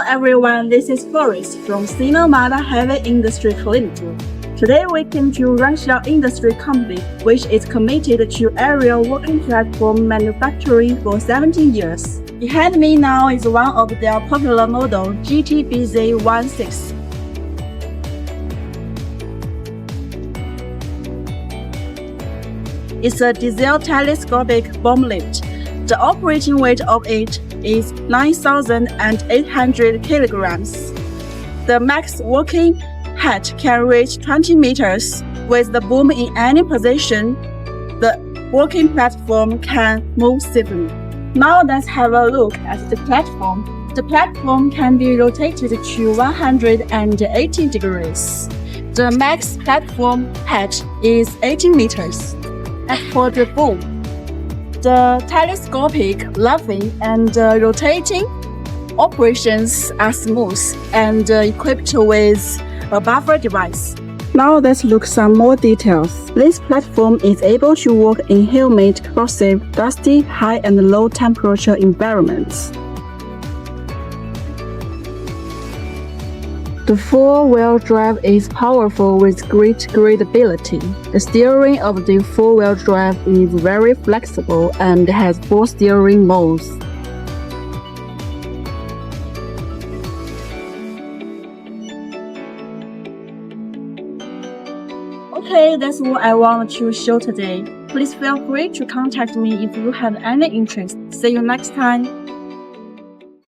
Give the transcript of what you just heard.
everyone, this is Cloris from SINOMADA Heavy Industry Clinic. Today we came to Runshare Industry Company, which is committed to aerial working platform manufacturing for 17 years. Behind me now is one of their popular model, GTBZ16. It's a diesel telescopic bomb lift. The operating weight of it is 9,800 kilograms. The max working height can reach 20 meters. With the boom in any position, the working platform can move safely. Now let's have a look at the platform. The platform can be rotated to 180 degrees. The max platform height is 18 meters. As for the boom, the telescopic, luffing, and rotating operations are smooth and equipped with a buffer device. Now let's look some more details. This platform is able to work in humid, corrosive, dusty, high and low temperature environments. The four-wheel drive is powerful with great gradability. The steering of the four-wheel drive is very flexible and has 4 steering modes. Okay, that's what I want to show today. Please feel free to contact me if you have any interest. See you next time.